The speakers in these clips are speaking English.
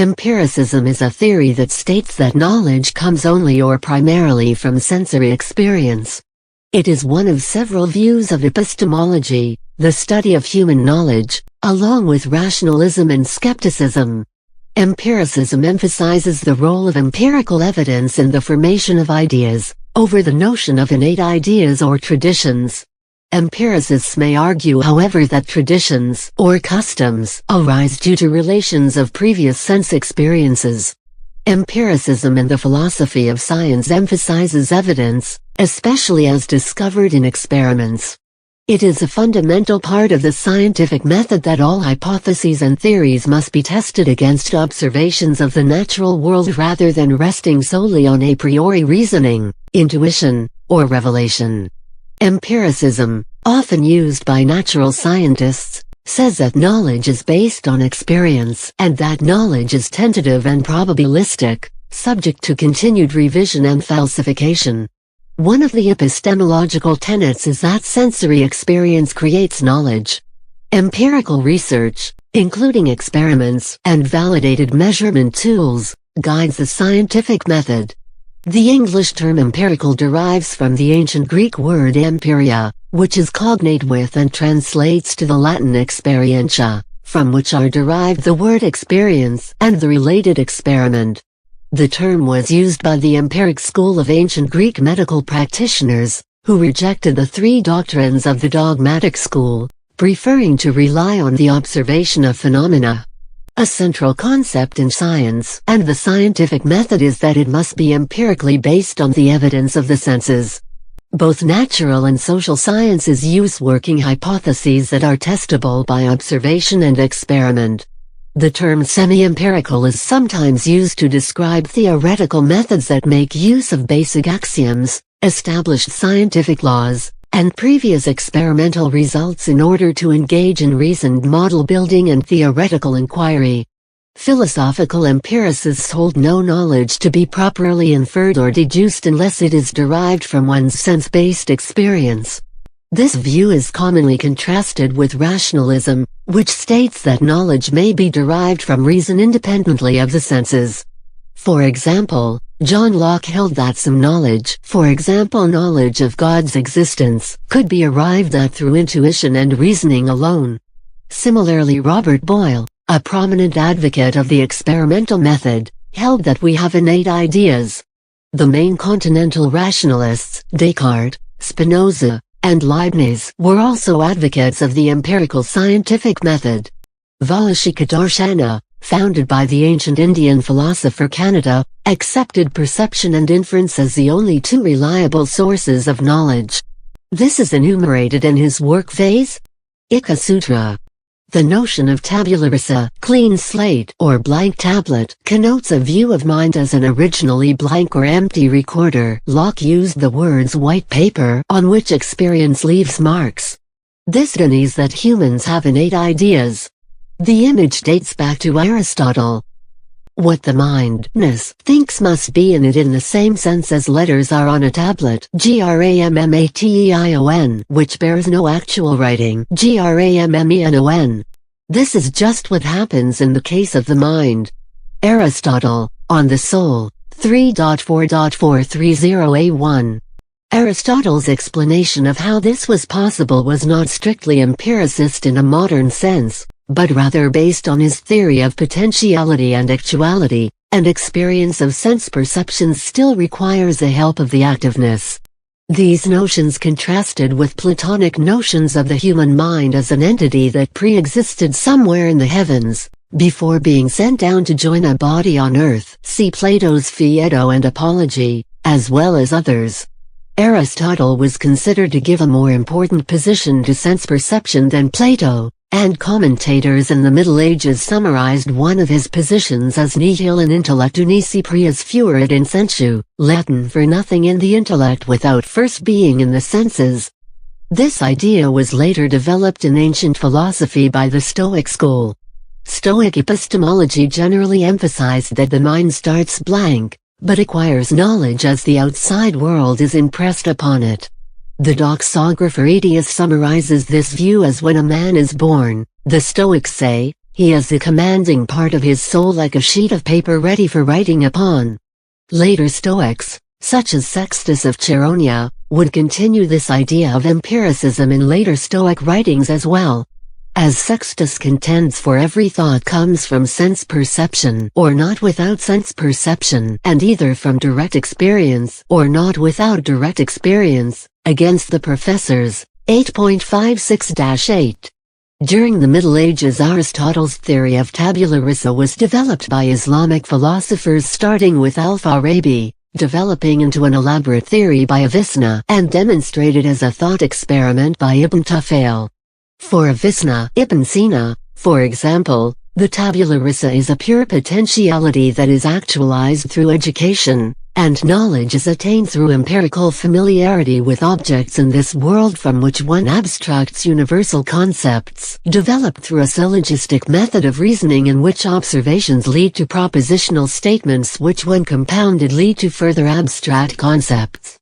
Empiricism is a theory that states that knowledge comes only or primarily from sensory experience. It is one of several views of epistemology, the study of human knowledge, along with rationalism and skepticism. Empiricism emphasizes the role of empirical evidence in the formation of ideas, over the notion of innate ideas or traditions. Empiricists may argue, however, that traditions or customs arise due to relations of previous sense experiences. Empiricism and the philosophy of science emphasizes evidence, especially as discovered in experiments. It is a fundamental part of the scientific method that all hypotheses and theories must be tested against observations of the natural world rather than resting solely on a priori reasoning, intuition, or revelation. Empiricism, often used by natural scientists, says that knowledge is based on experience and that knowledge is tentative and probabilistic, subject to continued revision and falsification. One of the epistemological tenets is that sensory experience creates knowledge. Empirical research, including experiments and validated measurement tools, guides the scientific method. The English term empirical derives from the ancient Greek word empiria, which is cognate with and translates to the Latin experientia, from which are derived the word experience and the related experiment. The term was used by the empiric school of ancient Greek medical practitioners, who rejected the three doctrines of the dogmatic school, preferring to rely on the observation of phenomena. A central concept in science and the scientific method is that it must be empirically based on the evidence of the senses. Both natural and social sciences use working hypotheses that are testable by observation and experiment. The term semi-empirical is sometimes used to describe theoretical methods that make use of basic axioms, established scientific laws, and previous experimental results in order to engage in reasoned model building and theoretical inquiry. Philosophical empiricists hold no knowledge to be properly inferred or deduced unless it is derived from one's sense-based experience. This view is commonly contrasted with rationalism, which states that knowledge may be derived from reason independently of the senses. For example, John Locke held that some knowledge, for example knowledge of God's existence, could be arrived at through intuition and reasoning alone. Similarly, Robert Boyle, a prominent advocate of the experimental method, held that we have innate ideas. The main continental rationalists, Descartes, Spinoza, and Leibniz, were also advocates of the empirical scientific method. Valashikadarshana, founded by the ancient Indian philosopher Kanada, accepted perception and inference as the only two reliable sources of knowledge. This is enumerated in his work Vase Ika Sutra. The notion of tabula rasa, clean slate or blank tablet, connotes a view of mind as an originally blank or empty recorder. Locke used the words white paper on which experience leaves marks. This denies that humans have innate ideas. The image dates back to Aristotle. What the mind thinks must be in it in the same sense as letters are on a tablet, grammatein, which bears no actual writing, grammenon. This is just what happens in the case of the mind. Aristotle, On the Soul, 3.4.430A1. Aristotle's explanation of how this was possible was not strictly empiricist in a modern sense, but rather based on his theory of potentiality and actuality, and experience of sense perceptions still requires the help of the activeness. These notions contrasted with Platonic notions of the human mind as an entity that pre-existed somewhere in the heavens, before being sent down to join a body on earth. See Plato's Phaedo and Apology, as well as others. Aristotle was considered to give a more important position to sense perception than Plato, and commentators in the Middle Ages summarized one of his positions as nihil in intellectu nisi prius fuerit in sensu, Latin for nothing in the intellect without first being in the senses. This idea was later developed in ancient philosophy by the Stoic school. Stoic epistemology generally emphasized that the mind starts blank, but acquires knowledge as the outside world is impressed upon it. The doxographer Aetius summarizes this view as when a man is born, the Stoics say, he is the commanding part of his soul, like a sheet of paper ready for writing upon. Later Stoics, such as Sextus of Chaeronea, would continue this idea of empiricism in later Stoic writings as well. As Sextus contends, for every thought comes from sense perception or not without sense perception, and either from direct experience or not without direct experience, against the Professors, 8.56-8. During the Middle Ages, Aristotle's theory of tabula rasa was developed by Islamic philosophers, starting with Al-Farabi, developing into an elaborate theory by Avicenna, and demonstrated as a thought experiment by Ibn Tufayl. For Avicenna, Ibn Sina, for example, the tabula rasa is a pure potentiality that is actualized through education, and knowledge is attained through empirical familiarity with objects in this world, from which one abstracts universal concepts, developed through a syllogistic method of reasoning in which observations lead to propositional statements which, when compounded, lead to further abstract concepts.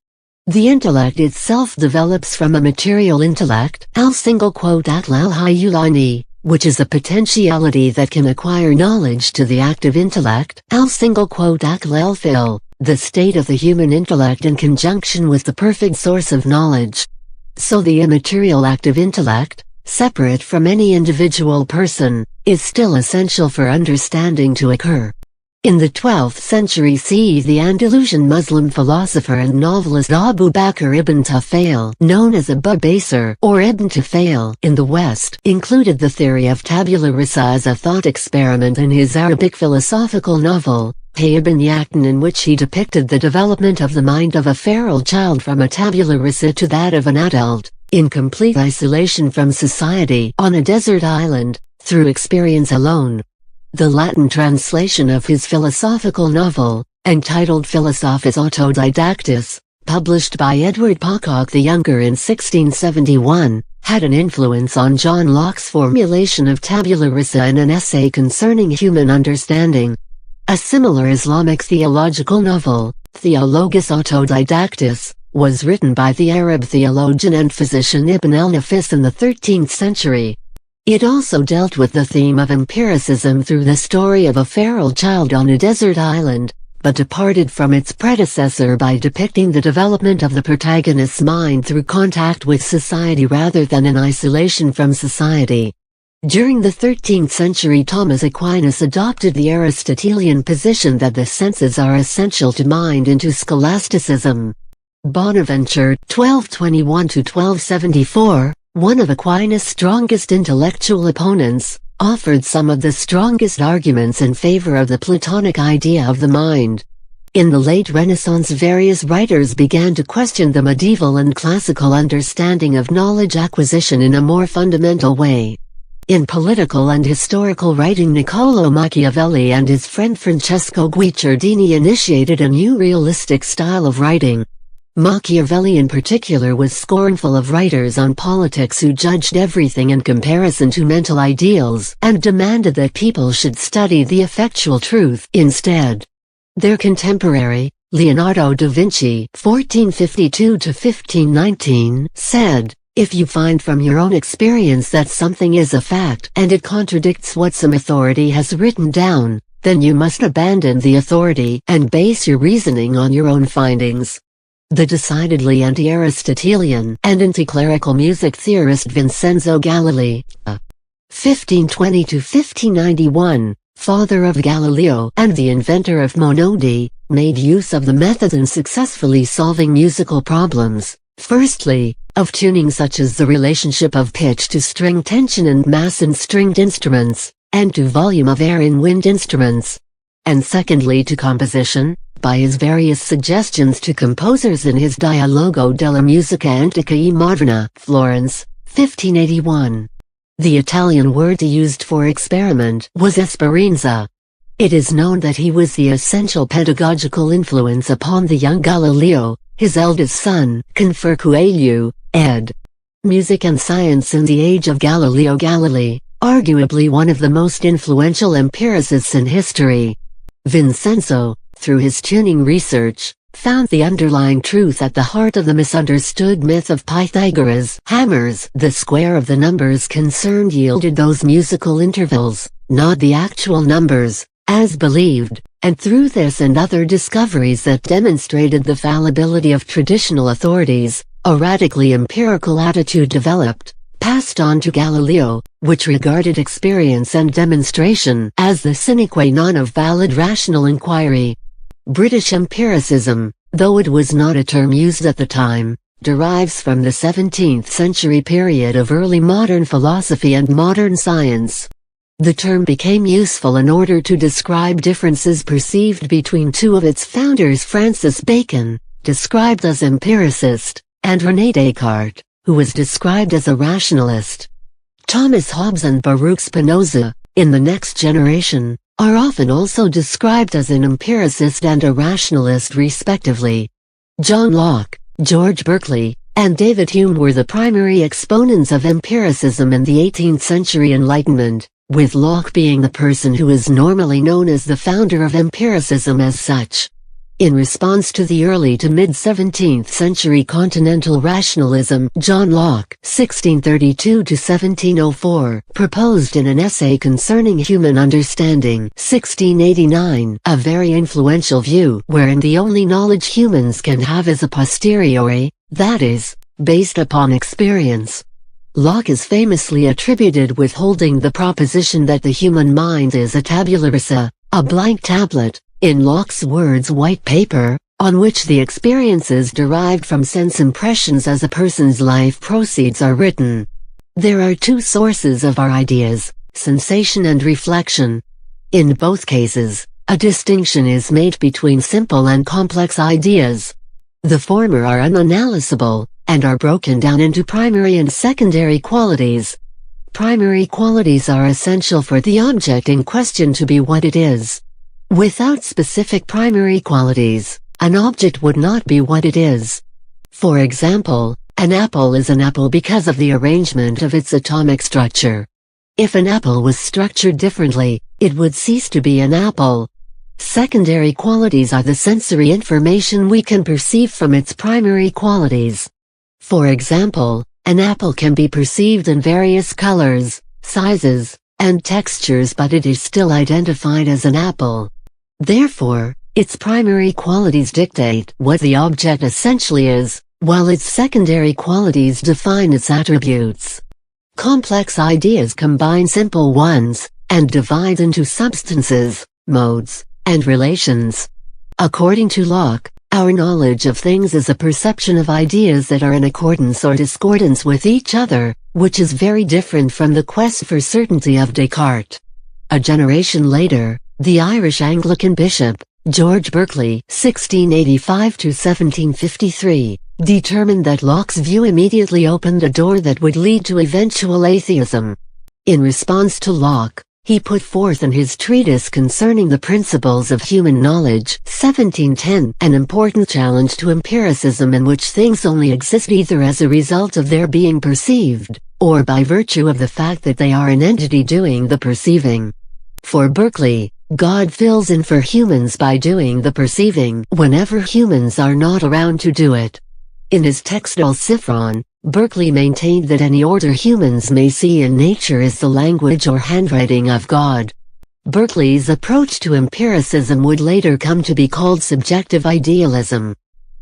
The intellect itself develops from a material intellect, al-hayulani, which is a potentiality that can acquire knowledge, to the active intellect, al-fil, the state of the human intellect in conjunction with the perfect source of knowledge. So the immaterial active intellect, separate from any individual person, is still essential for understanding to occur. In the 12th century CE, the Andalusian Muslim philosopher and novelist Abu Bakr ibn Tufayl, known as Abu Basir or Ibn Tufayl in the West, included the theory of tabula rasa as a thought experiment in his Arabic philosophical novel, Hay ibn Yaqtan, in which he depicted the development of the mind of a feral child from a tabula rasa to that of an adult, in complete isolation from society, on a desert island, through experience alone. The Latin translation of his philosophical novel, entitled Philosophus Autodidactus, published by Edward Pocock the Younger in 1671, had an influence on John Locke's formulation of tabula rasa in an essay concerning human understanding. A similar Islamic theological novel, Theologus Autodidactus, was written by the Arab theologian and physician Ibn al-Nafis in the 13th century. It also dealt with the theme of empiricism through the story of a feral child on a desert island, but departed from its predecessor by depicting the development of the protagonist's mind through contact with society rather than in isolation from society. During the 13th century, Thomas Aquinas adopted the Aristotelian position that the senses are essential to mind into scholasticism. Bonaventure, 1221–1274, one of Aquinas' strongest intellectual opponents, offered some of the strongest arguments in favor of the Platonic idea of the mind. In the late Renaissance, various writers began to question the medieval and classical understanding of knowledge acquisition in a more fundamental way. In political and historical writing, Niccolò Machiavelli and his friend Francesco Guicciardini initiated a new realistic style of writing. Machiavelli in particular was scornful of writers on politics who judged everything in comparison to mental ideals, and demanded that people should study the effectual truth instead. Their contemporary, Leonardo da Vinci (1452–1519), said, "If you find from your own experience that something is a fact and it contradicts what some authority has written down, then you must abandon the authority and base your reasoning on your own findings." The decidedly anti-Aristotelian and anti-clerical music theorist Vincenzo Galilei, 1520–1591, father of Galileo and the inventor of monody, made use of the method in successfully solving musical problems, firstly, of tuning, such as the relationship of pitch to string tension and mass in stringed instruments, and to volume of air in wind instruments, and secondly to composition, by his various suggestions to composers in his Dialogo della musica antica e moderna, Florence, 1581. The Italian word he used for experiment was esperienza. It is known that he was the essential pedagogical influence upon the young Galileo, his eldest son, Confer Coelho, ed. Music and Science in the Age of Galileo Galilei, arguably one of the most influential empiricists in history. Vincenzo, through his tuning research, found the underlying truth at the heart of the misunderstood myth of Pythagoras' hammers. The square of the numbers concerned yielded those musical intervals, not the actual numbers, as believed, and through this and other discoveries that demonstrated the fallibility of traditional authorities, a radically empirical attitude developed, passed on to Galileo, which regarded experience and demonstration as the sine qua non of valid rational inquiry. British empiricism, though it was not a term used at the time, derives from the 17th century period of early modern philosophy and modern science. The term became useful in order to describe differences perceived between two of its founders, Francis Bacon, described as empiricist, and René Descartes, who was described as a rationalist. Thomas Hobbes and Baruch Spinoza, in the next generation, are often also described as an empiricist and a rationalist respectively. John Locke, George Berkeley, and David Hume were the primary exponents of empiricism in the 18th century Enlightenment, with Locke being the person who is normally known as the founder of empiricism as such. In response to the early to mid-17th century continental rationalism, John Locke (1632–1704) proposed in an essay concerning human understanding (1689) a very influential view wherein the only knowledge humans can have is a posteriori, that is, based upon experience. Locke is famously attributed with holding the proposition that the human mind is a tabula rasa, a blank tablet, in Locke's words white paper, on which the experiences derived from sense impressions as a person's life proceeds are written. There are two sources of our ideas, sensation and reflection. In both cases, a distinction is made between simple and complex ideas. The former are unanalysable, and are broken down into primary and secondary qualities. Primary qualities are essential for the object in question to be what it is. Without specific primary qualities, an object would not be what it is. For example, an apple is an apple because of the arrangement of its atomic structure. If an apple was structured differently, it would cease to be an apple. Secondary qualities are the sensory information we can perceive from its primary qualities. For example, an apple can be perceived in various colors, sizes, and textures, but it is still identified as an apple. Therefore, its primary qualities dictate what the object essentially is, while its secondary qualities define its attributes. Complex ideas combine simple ones, and divide into substances, modes, and relations. According to Locke, our knowledge of things is a perception of ideas that are in accordance or discordance with each other, which is very different from the quest for certainty of Descartes. A generation later, the Irish Anglican bishop, George Berkeley (1685–1753), determined that Locke's view immediately opened a door that would lead to eventual atheism. In response to Locke, he put forth in his treatise concerning the principles of human knowledge, 1710, an important challenge to empiricism in which things only exist either as a result of their being perceived, or by virtue of the fact that they are an entity doing the perceiving. For Berkeley, God fills in for humans by doing the perceiving whenever humans are not around to do it. In his text Al Sifron, Berkeley maintained that any order humans may see in nature is the language or handwriting of God. Berkeley's approach to empiricism would later come to be called subjective idealism.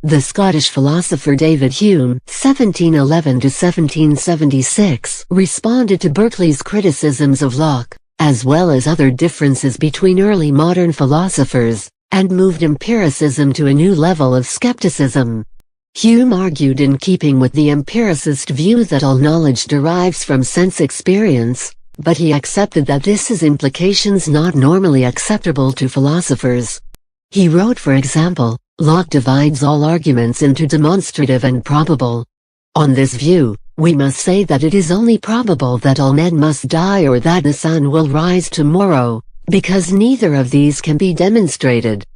The Scottish philosopher David Hume (1711–1776) responded to Berkeley's criticisms of Locke, as well as other differences between early modern philosophers, and moved empiricism to a new level of skepticism. Hume argued in keeping with the empiricist view that all knowledge derives from sense experience, but he accepted that this has implications not normally acceptable to philosophers. He wrote, for example, Locke divides all arguments into demonstrative and probable. On this view, we must say that it is only probable that all men must die or that the sun will rise tomorrow, because neither of these can be demonstrated.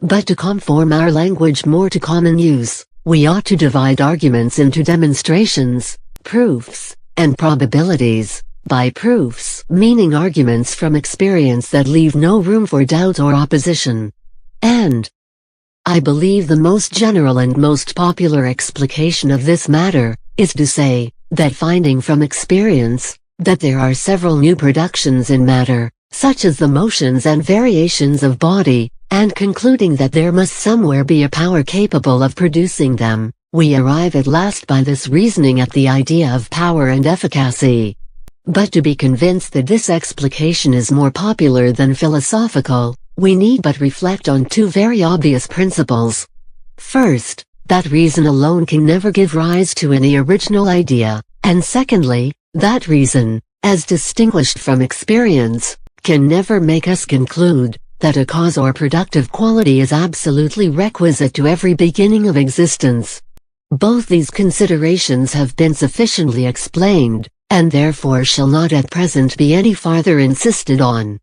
But to conform our language more to common use, we ought to divide arguments into demonstrations, proofs, and probabilities. By proofs, meaning arguments from experience that leave no room for doubt or opposition, and I believe the most general and most popular explication of this matter is to say that finding from experience that there are several new productions in matter, such as the motions and variations of body, and concluding that there must somewhere be a power capable of producing them, we arrive at last by this reasoning at the idea of power and efficacy. But to be convinced that this explication is more popular than philosophical, we need but reflect on two very obvious principles. First, that reason alone can never give rise to any original idea, and secondly, that reason, as distinguished from experience, can never make us conclude that a cause or productive quality is absolutely requisite to every beginning of existence. Both these considerations have been sufficiently explained, and therefore shall not at present be any farther insisted on.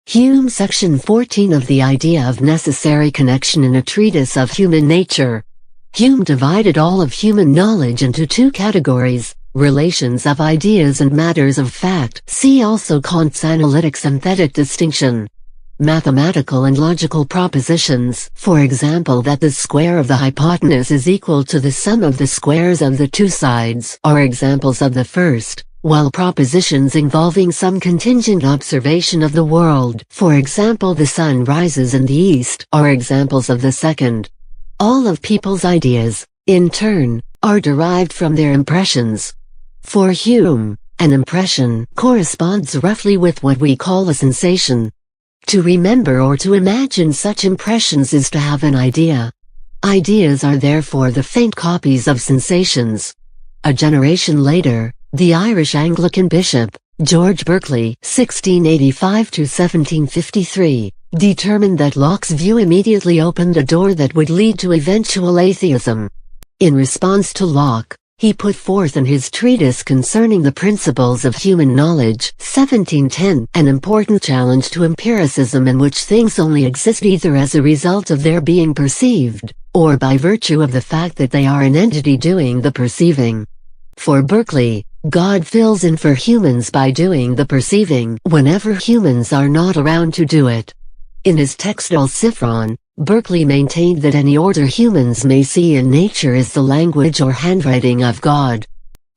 Hume Section 14 of the idea of necessary connection in a treatise of human nature. Hume divided all of human knowledge into two categories, relations of ideas and matters of fact. See also Kant's analytic synthetic distinction. Mathematical and logical propositions, for example that the square of the hypotenuse is equal to the sum of the squares of the two sides, are examples of the first, while propositions involving some contingent observation of the world, for example the sun rises in the east, are examples of the second. All of people's ideas, in turn, are derived from their impressions. For Hume, an impression corresponds roughly with what we call a sensation. To remember or to imagine such impressions is to have an idea. Ideas are therefore the faint copies of sensations. A generation later, the Irish Anglican bishop, George Berkeley (1685–1753), determined that Locke's view immediately opened a door that would lead to eventual atheism. In response to Locke, he put forth in his treatise concerning the principles of human knowledge, 1710, an important challenge to empiricism in which things only exist either as a result of their being perceived, or by virtue of the fact that they are an entity doing the perceiving. For Berkeley, God fills in for humans by doing the perceiving whenever humans are not around to do it. In his text Al Sifron, Berkeley maintained that any order humans may see in nature is the language or handwriting of God.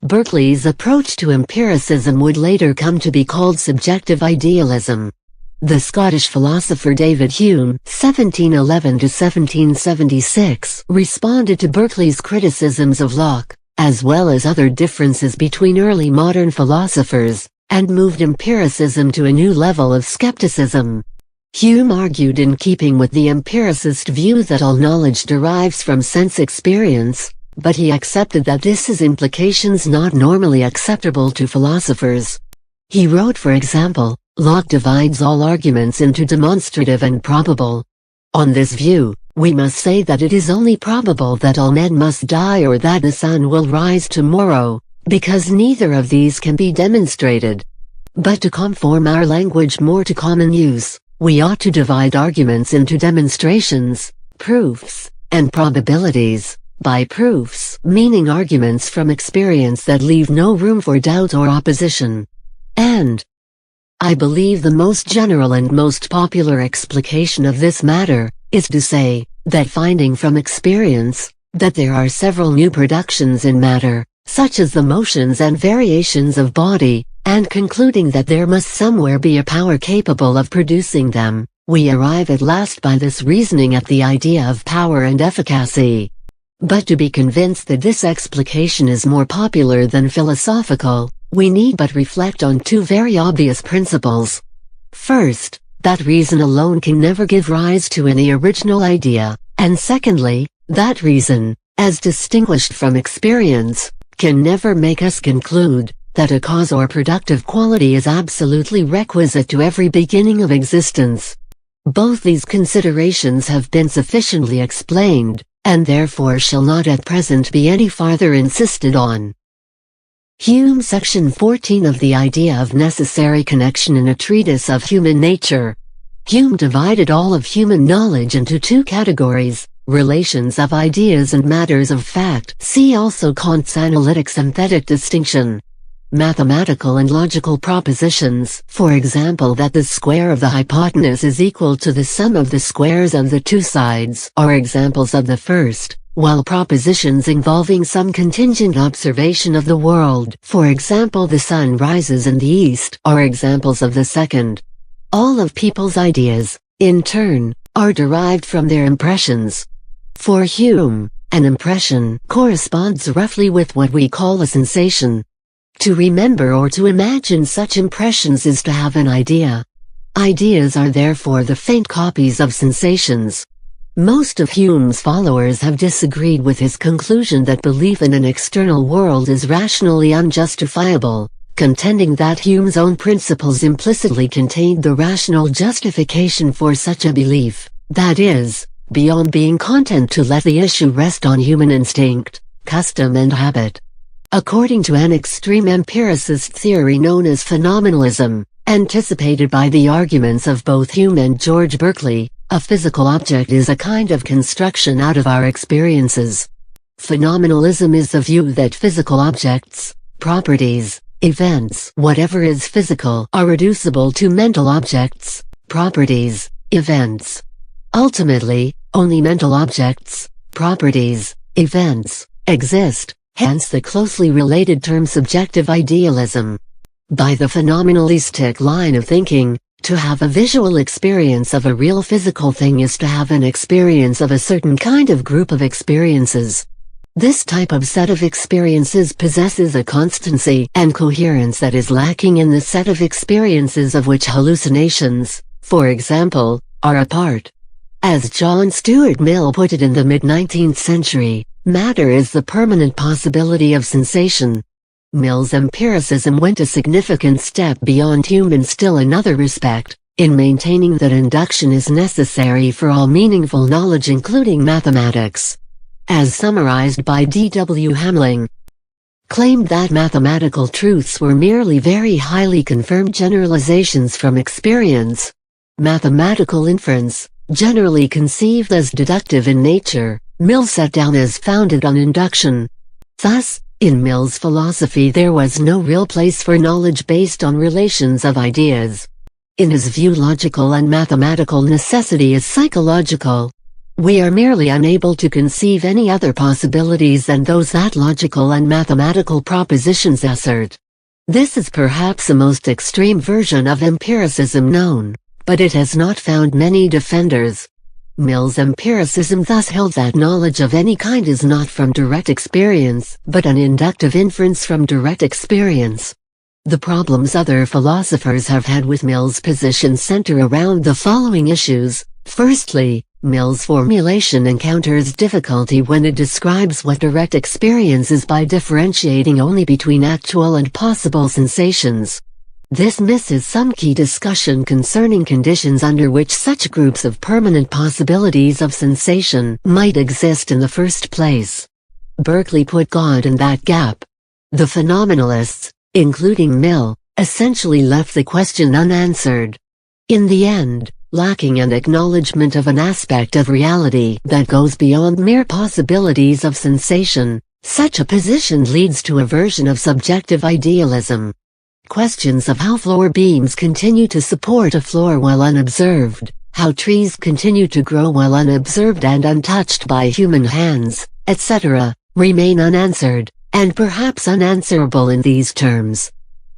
Berkeley's approach to empiricism would later come to be called subjective idealism. The Scottish philosopher David Hume (1711–1776) responded to Berkeley's criticisms of Locke, as well as other differences between early modern philosophers, and moved empiricism to a new level of skepticism. Hume argued in keeping with the empiricist view that all knowledge derives from sense experience, but he accepted that this has implications not normally acceptable to philosophers. He wrote, for example, Locke divides all arguments into demonstrative and probable. On this view, we must say that it is only probable that all men must die or that the sun will rise tomorrow, because neither of these can be demonstrated. But to conform our language more to common use, we ought to divide arguments into demonstrations, proofs, and probabilities. By proofs, meaning arguments from experience that leave no room for doubt or opposition. And I believe the most general and most popular explication of this matter is to say that finding from experience that there are several new productions in matter, such as the motions and variations of body, and concluding that there must somewhere be a power capable of producing them, we arrive at last by this reasoning at the idea of power and efficacy. But to be convinced that this explication is more popular than philosophical, we need but reflect on two very obvious principles. First, that reason alone can never give rise to any original idea, and secondly, that reason, as distinguished from experience, can never make us conclude that a cause or productive quality is absolutely requisite to every beginning of existence. Both these considerations have been sufficiently explained, and therefore shall not at present be any farther insisted on. Hume Section 14 of the idea of necessary connection in a treatise of human nature. Hume divided all of human knowledge into two categories, relations of ideas and matters of fact. See also Kant's analytic synthetic distinction. Mathematical and logical propositions, for example that the square of the hypotenuse is equal to the sum of the squares of the two sides, are examples of the first, while propositions involving some contingent observation of the world, for example the sun rises in the east, are examples of the second. All of people's ideas, in turn, are derived from their impressions. For Hume, an impression corresponds roughly with what we call a sensation. To remember or to imagine such impressions is to have an idea. Ideas are therefore the faint copies of sensations. Most of Hume's followers have disagreed with his conclusion that belief in an external world is rationally unjustifiable, contending that Hume's own principles implicitly contained the rational justification for such a belief, that is, beyond being content to let the issue rest on human instinct, custom and habit. According to an extreme empiricist theory known as phenomenalism, anticipated by the arguments of both Hume and George Berkeley, a physical object is a kind of construction out of our experiences. Phenomenalism is the view that physical objects, properties, events, whatever is physical, are reducible to mental objects, properties, events. Ultimately, only mental objects, properties, events, exist. Hence the closely related term subjective idealism. By the phenomenalistic line of thinking, to have a visual experience of a real physical thing is to have an experience of a certain kind of group of experiences. This type of set of experiences possesses a constancy and coherence that is lacking in the set of experiences of which hallucinations, for example, are a part. As John Stuart Mill put it in the mid-19th century, matter is the permanent possibility of sensation. Mill's empiricism went a significant step beyond Hume in still another respect, in maintaining that induction is necessary for all meaningful knowledge including mathematics. As summarized by D.W. Hamling, claimed that mathematical truths were merely very highly confirmed generalizations from experience. Mathematical inference, generally conceived as deductive in nature, Mill set down as founded on induction. Thus, in Mill's philosophy there was no real place for knowledge based on relations of ideas. In his view logical and mathematical necessity is psychological. We are merely unable to conceive any other possibilities than those that logical and mathematical propositions assert. This is perhaps the most extreme version of empiricism known, but it has not found many defenders. Mill's empiricism thus held that knowledge of any kind is not from direct experience, but an inductive inference from direct experience. The problems other philosophers have had with Mill's position center around the following issues. Firstly, Mill's formulation encounters difficulty when it describes what direct experience is by differentiating only between actual and possible sensations. This misses some key discussion concerning conditions under which such groups of permanent possibilities of sensation might exist in the first place. Berkeley put God in that gap. The phenomenalists, including Mill, essentially left the question unanswered. In the end, lacking an acknowledgement of an aspect of reality that goes beyond mere possibilities of sensation, such a position leads to a version of subjective idealism. Questions of how floor beams continue to support a floor while unobserved, how trees continue to grow while unobserved and untouched by human hands, etc., remain unanswered, and perhaps unanswerable in these terms.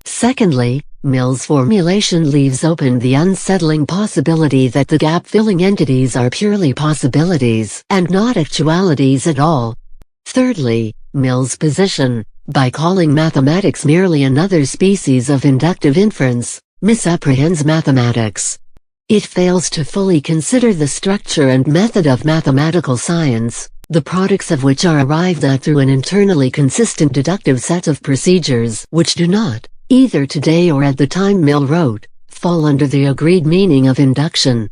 Secondly, Mill's formulation leaves open the unsettling possibility that the gap-filling entities are purely possibilities and not actualities at all. Thirdly, Mill's position, by calling mathematics merely another species of inductive inference, misapprehends mathematics. It fails to fully consider the structure and method of mathematical science, the products of which are arrived at through an internally consistent deductive set of procedures which do not, either today or at the time Mill wrote, fall under the agreed meaning of induction.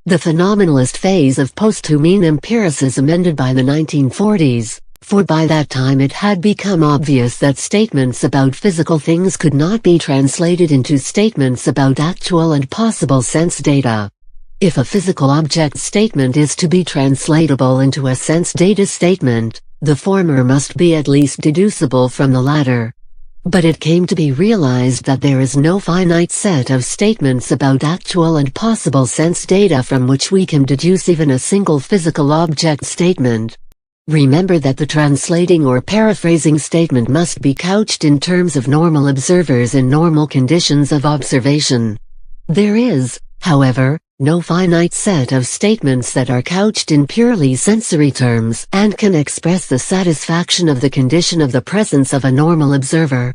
The phenomenalist phase of post-Humean empiricism ended by the 1940s, for by that time it had become obvious that statements about physical things could not be translated into statements about actual and possible sense data. If a physical object statement is to be translatable into a sense data statement, the former must be at least deducible from the latter. But it came to be realized that there is no finite set of statements about actual and possible sense data from which we can deduce even a single physical object statement. Remember that the translating or paraphrasing statement must be couched in terms of normal observers in normal conditions of observation. There is, however, no finite set of statements that are couched in purely sensory terms and can express the satisfaction of the condition of the presence of a normal observer.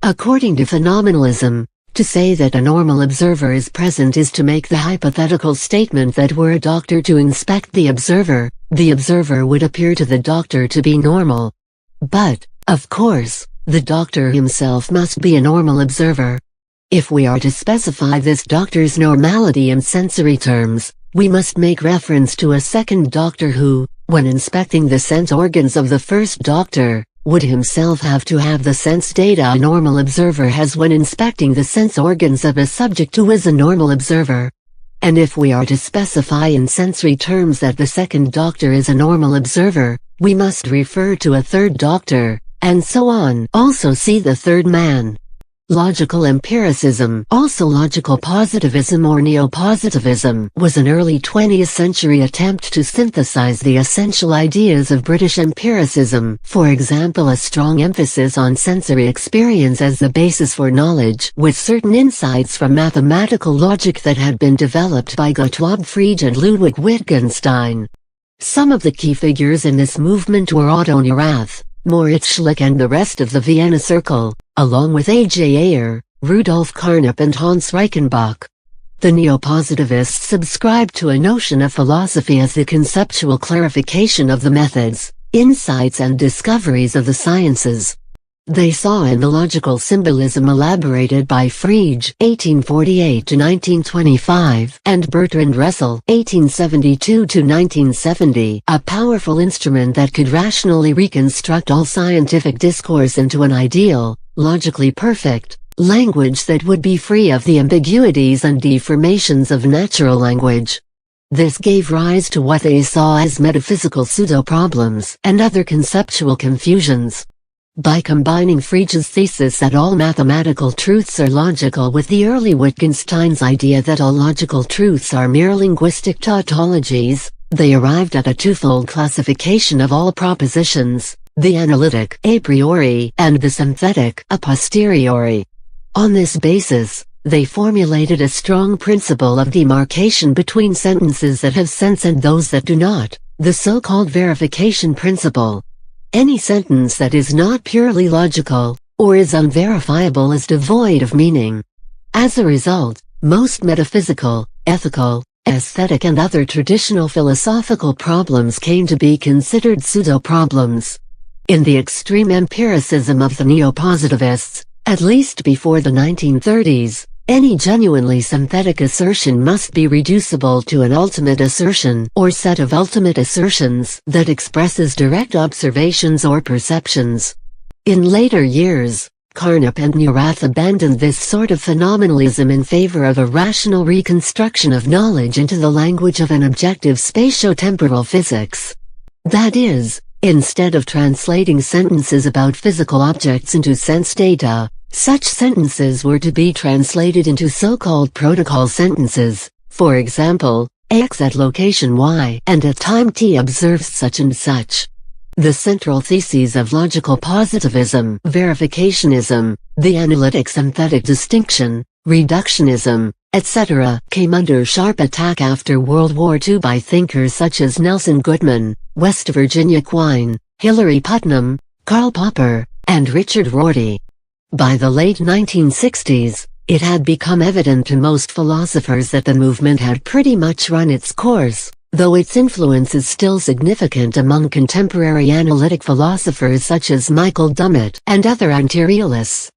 According to phenomenalism, to say that a normal observer is present is to make the hypothetical statement that were a doctor to inspect the observer would appear to the doctor to be normal. But, of course, the doctor himself must be a normal observer. If we are to specify this doctor's normality in sensory terms, we must make reference to a second doctor who, when inspecting the sense organs of the first doctor, would himself have to have the sense data a normal observer has when inspecting the sense organs of a subject who is a normal observer. And if we are to specify in sensory terms that the second doctor is a normal observer, we must refer to a third doctor, and so on. Also see the third man. Logical empiricism, also logical positivism or neo-positivism, was an early 20th century attempt to synthesize the essential ideas of British empiricism, for example a strong emphasis on sensory experience as the basis for knowledge, with certain insights from mathematical logic that had been developed by Gottlob Frege and Ludwig Wittgenstein. Some of the key figures in this movement were Otto Neurath, Moritz Schlick and the rest of the Vienna Circle, along with A.J. Ayer, Rudolf Carnap and Hans Reichenbach. The neo-positivists subscribed to a notion of philosophy as the conceptual clarification of the methods, insights and discoveries of the sciences. They saw in the logical symbolism elaborated by Frege (1848–1925) and Bertrand Russell (1872–1970) a powerful instrument that could rationally reconstruct all scientific discourse into an ideal, logically perfect, language that would be free of the ambiguities and deformations of natural language. This gave rise to what they saw as metaphysical pseudo-problems and other conceptual confusions. By combining Frege's thesis that all mathematical truths are logical with the early Wittgenstein's idea that all logical truths are mere linguistic tautologies, they arrived at a twofold classification of all propositions, the analytic a priori and the synthetic a posteriori. On this basis, they formulated a strong principle of demarcation between sentences that have sense and those that do not, the so-called verification principle. Any sentence that is not purely logical, or is unverifiable is devoid of meaning. As a result, most metaphysical, ethical, aesthetic and other traditional philosophical problems came to be considered pseudo-problems. In the extreme empiricism of the neo-positivists, at least before the 1930s, any genuinely synthetic assertion must be reducible to an ultimate assertion or set of ultimate assertions that expresses direct observations or perceptions. In later years, Carnap and Neurath abandoned this sort of phenomenalism in favor of a rational reconstruction of knowledge into the language of an objective spatio-temporal physics. That is, instead of translating sentences about physical objects into sense data, such sentences were to be translated into so-called protocol sentences. For example, X at location Y and at time T observes such and such. The central theses of logical positivism, verificationism, the analytic-synthetic distinction, reductionism, etc., came under sharp attack after World War II by thinkers such as Nelson Goodman, West Virginia Quine, Hilary Putnam, Karl Popper, and Richard Rorty. By the late 1960s, it had become evident to most philosophers that the movement had pretty much run its course, though its influence is still significant among contemporary analytic philosophers such as Michael Dummett and other anti-realists.